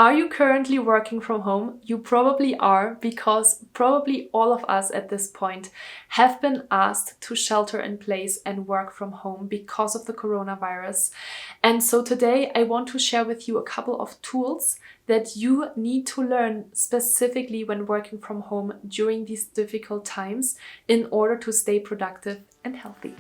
Are you currently working from home? You probably are, because probably all of us at this point have been asked to shelter in place and work from home because of the coronavirus. And so today I want to share with you a couple of tools that you need to learn specifically when working from home during these difficult times in order to stay productive and healthy.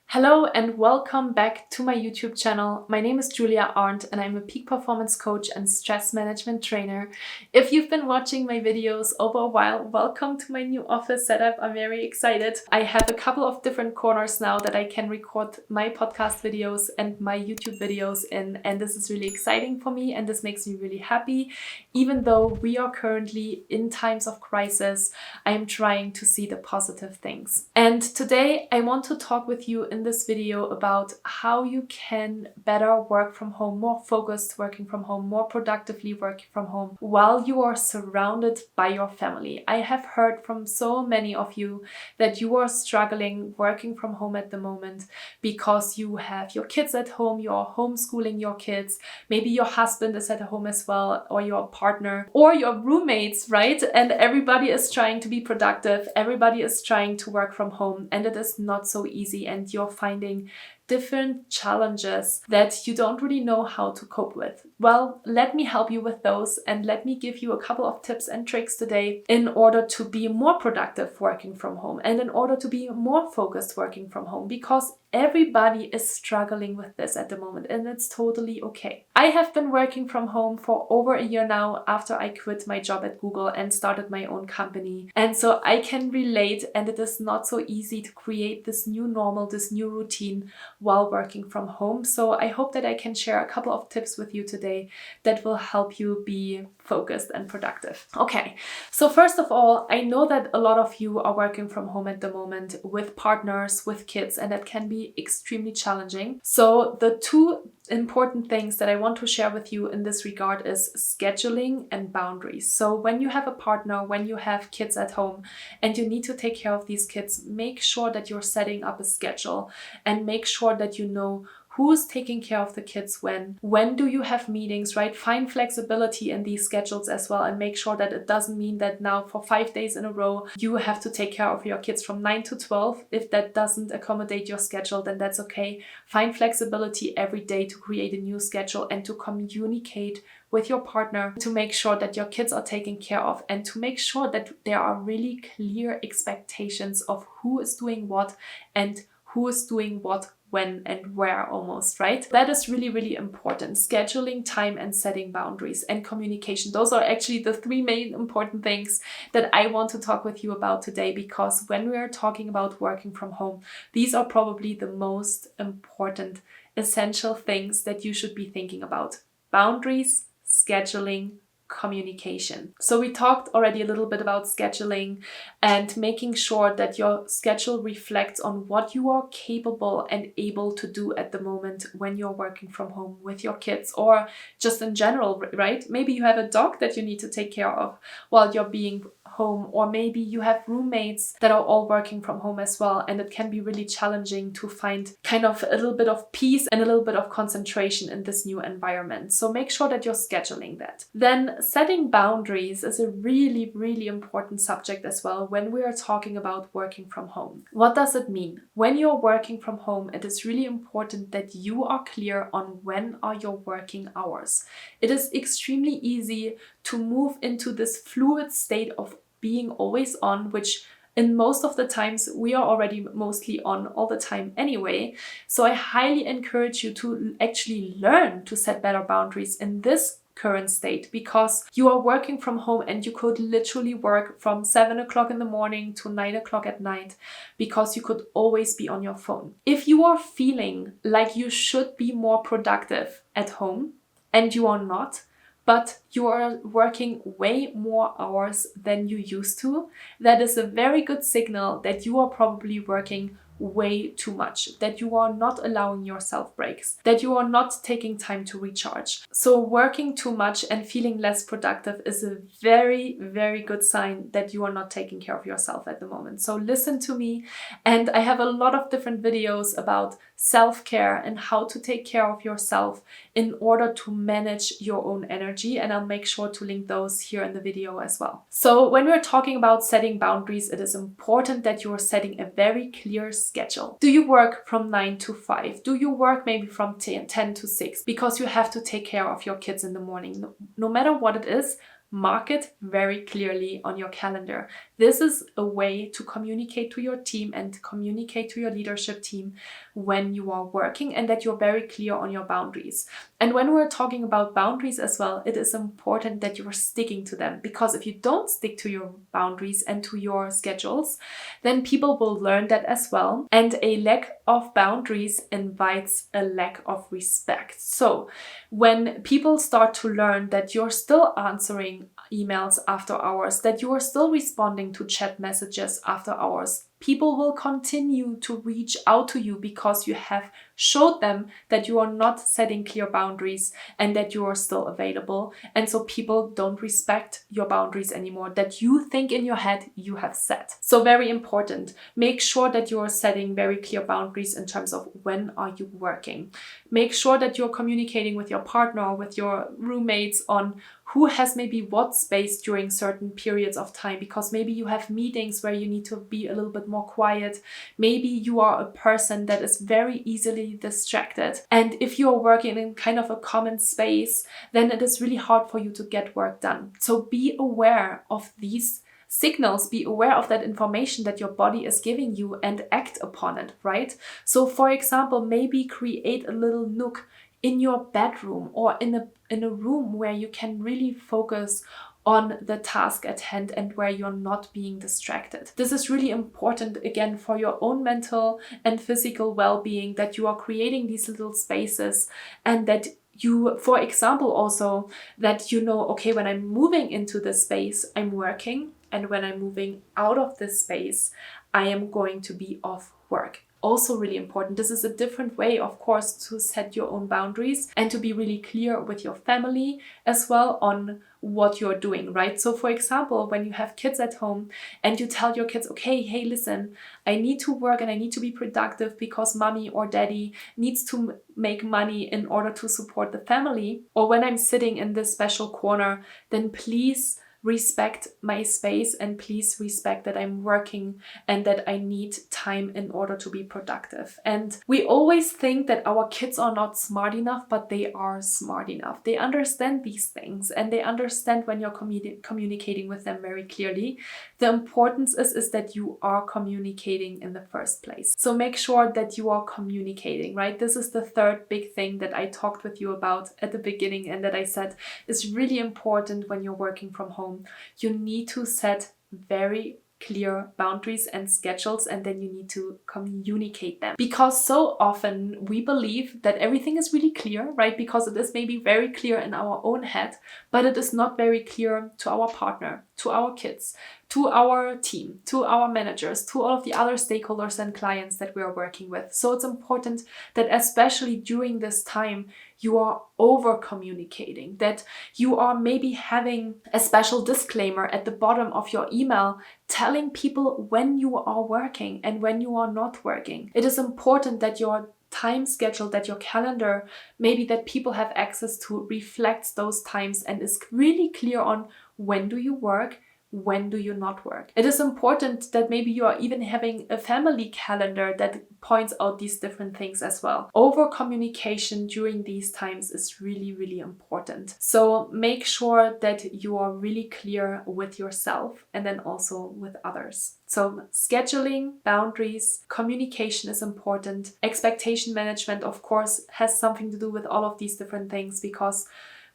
Hello and welcome back to my YouTube channel. My name is Julia Arndt and I'm a peak performance coach and stress management trainer. If you've been watching my videos over a while, welcome to my new office setup. I'm very excited. I have a couple of different corners now that I can record my podcast videos and my YouTube videos in, and this is really exciting for me and this makes me really happy. Even though we are currently in times of crisis, I am trying to see the positive things. And today I want to talk with you in this video about how you can better work from home, more focused working from home, more productively working from home while you are surrounded by your family. I have heard from so many of you that you are struggling working from home at the moment because you have your kids at home, you're homeschooling your kids, maybe your husband is at home as well, or your partner, or your roommates, right? And everybody is trying to be productive, everybody is trying to work from home, and it is not so easy, and you're finding different challenges that you don't really know how to cope with. Well, let me help you with those and let me give you a couple of tips and tricks today in order to be more productive working from home and in order to be more focused working from home, because everybody is struggling with this at the moment and it's totally okay. I have been working from home for over a year now after I quit my job at Google and started my own company. And so I can relate, and it is not so easy to create this new normal, this new routine while working from home. So I hope that I can share a couple of tips with you today that will help you be focused and productive. Okay, so first of all, I know that a lot of you are working from home at the moment with partners, with kids, and that can be extremely challenging. So the two important things that I want to share with you in this regard is scheduling and boundaries. So when you have a partner, when you have kids at home and you need to take care of these kids, make sure that you're setting up a schedule and make sure that you know who's taking care of the kids when do you have meetings, right? Find flexibility in these schedules as well and make sure that it doesn't mean that now for 5 days in a row you have to take care of your kids from 9 to 12. If that doesn't accommodate your schedule, then that's okay. Find flexibility every day to create a new schedule and to communicate with your partner to make sure that your kids are taken care of and to make sure that there are really clear expectations of who is doing what and who is doing what, when and where almost, right? That is really, really important. Scheduling time and setting boundaries and communication. Those are actually the three main important things that I want to talk with you about today, because when we are talking about working from home, these are probably the most important, essential things that you should be thinking about. Boundaries, scheduling, communication. So we talked already a little bit about scheduling and making sure that your schedule reflects on what you are capable and able to do at the moment when you're working from home with your kids, or just in general, right? Maybe you have a dog that you need to take care of while you're being home, or maybe you have roommates that are all working from home as well, and it can be really challenging to find kind of a little bit of peace and a little bit of concentration in this new environment. So make sure that you're scheduling that. Then setting boundaries is a really, really important subject as well when we are talking about working from home. What does it mean? When you're working from home, it is really important that you are clear on when are your working hours. It is extremely easy to move into this fluid state of being always on, which in most of the times we are already mostly on all the time anyway. So I highly encourage you to actually learn to set better boundaries in this current state, because you are working from home and you could literally work from 7 o'clock in the morning to 9 o'clock at night because you could always be on your phone. If you are feeling like you should be more productive at home and you are not, but you are working way more hours than you used to, that is a very good signal that you are probably working way too much, that you are not allowing yourself breaks, that you are not taking time to recharge. So working too much and feeling less productive is a very, very good sign that you are not taking care of yourself at the moment. So listen to me, and I have a lot of different videos about self-care and how to take care of yourself in order to manage your own energy, and I'll make sure to link those here in the video as well. So when we're talking about setting boundaries, it is important that you are setting a very clear schedule. Do you work from 9 to 5? Do you work maybe from 10 to 6 because you have to take care of your kids in the morning? No matter what it is, mark it very clearly on your calendar. This is a way to communicate to your team and communicate to your leadership team when you are working, and that you're very clear on your boundaries. And when we're talking about boundaries as well, it is important that you are sticking to them, because if you don't stick to your boundaries and to your schedules, then people will learn that as well. And a lack of boundaries invites a lack of respect. So when people start to learn that you're still answering emails after hours, that you are still responding to chat messages after hours, people will continue to reach out to you because you have showed them that you are not setting clear boundaries and that you are still available. And so people don't respect your boundaries anymore that you think in your head you have set. So very important, make sure that you are setting very clear boundaries in terms of when are you working. Make sure that you're communicating with your partner or with your roommates on who has maybe what space during certain periods of time, because maybe you have meetings where you need to be a little bit more quiet. Maybe you are a person that is very easily distracted. And if you are working in kind of a common space, then it is really hard for you to get work done. So be aware of these signals, be aware of that information that your body is giving you and act upon it, right? So for example, maybe create a little nook in your bedroom or in a room where you can really focus on the task at hand and where you're not being distracted. This is really important, again, for your own mental and physical well-being, that you are creating these little spaces, and that you, for example, also that you know, okay, when I'm moving into this space, I'm working, and when I'm moving out of this space, I am going to be off work. Also really important. This is a different way, of course, to set your own boundaries and to be really clear with your family as well on what you're doing, right? So for example, when you have kids at home and you tell your kids, okay, hey, listen, I need to work and I need to be productive because mommy or daddy needs to make money in order to support the family. Or when I'm sitting in this special corner, then please respect my space and please respect that I'm working and that I need time in order to be productive. And we always think that our kids are not smart enough, but they are smart enough. They understand these things and they understand when you're communicating with them very clearly. The importance is that you are communicating in the first place. So make sure that you are communicating, right? This is the third big thing that I talked with you about at the beginning and that I said is really important when you're working from home. You need to set very clear boundaries and schedules, and then you need to communicate them, because so often we believe that everything is really clear, right? Because it is maybe very clear in our own head, but it is not very clear to our partner, to our kids, to our team, to our managers, to all of the other stakeholders and clients that we are working with. So it's important that especially during this time, you are over communicating, that you are maybe having a special disclaimer at the bottom of your email telling people when you are working and when you are not working. It is important that your time schedule, that your calendar, maybe that people have access to, reflects those times and is really clear on when do you work, when do you not work. It is important that maybe you are even having a family calendar that points out these different things as well. Over communication during these times is really, really important. So make sure that you are really clear with yourself and then also with others. So scheduling, boundaries, communication is important. Expectation management, of course, has something to do with all of these different things, because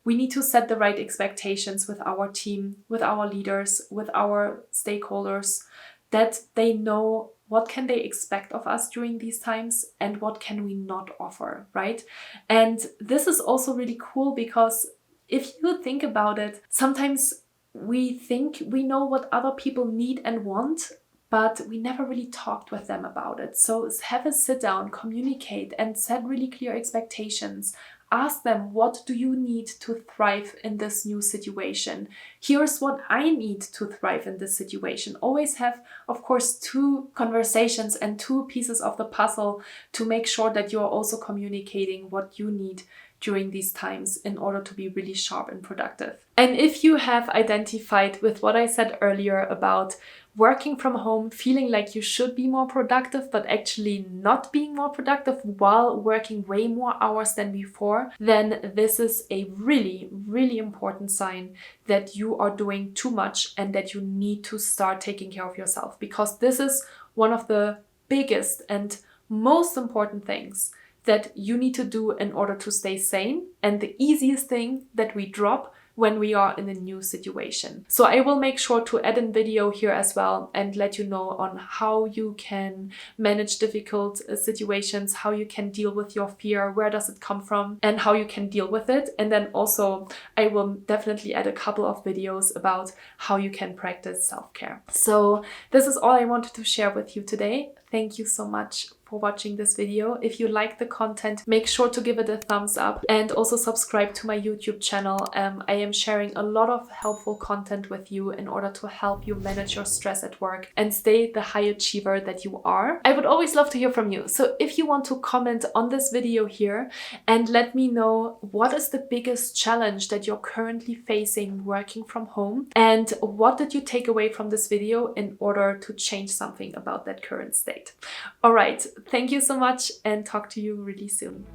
we need to set the right expectations with our team, with our leaders, with our stakeholders, that they know what can they expect of us during these times and what can we not offer, right? And this is also really cool, because if you think about it, sometimes we think we know what other people need and want, but we never really talked with them about it. So have a sit down, communicate, and set really clear expectations. Ask them, what do you need to thrive in this new situation? Here's what I need to thrive in this situation. Always have, of course, 2 conversations and 2 pieces of the puzzle to make sure that you're also communicating what you need during these times in order to be really sharp and productive. And if you have identified with what I said earlier about working from home, feeling like you should be more productive, but actually not being more productive while working way more hours than before, then this is a really, really important sign that you are doing too much and that you need to start taking care of yourself, because this is one of the biggest and most important things that you need to do in order to stay sane, and the easiest thing that we drop when we are in a new situation. So I will make sure to add a video here as well and let you know on how you can manage difficult situations, how you can deal with your fear, where does it come from, and how you can deal with it. And then also I will definitely add a couple of videos about how you can practice self-care. So this is all I wanted to share with you today. Thank you so much for watching this video. If you like the content, make sure to give it a thumbs up and also subscribe to my YouTube channel. I am sharing a lot of helpful content with you in order to help you manage your stress at work and stay the high achiever that you are. I would always love to hear from you. So if you want to comment on this video here and let me know what is the biggest challenge that you're currently facing working from home, and what did you take away from this video in order to change something about that current state. All right, thank you so much and talk to you really soon.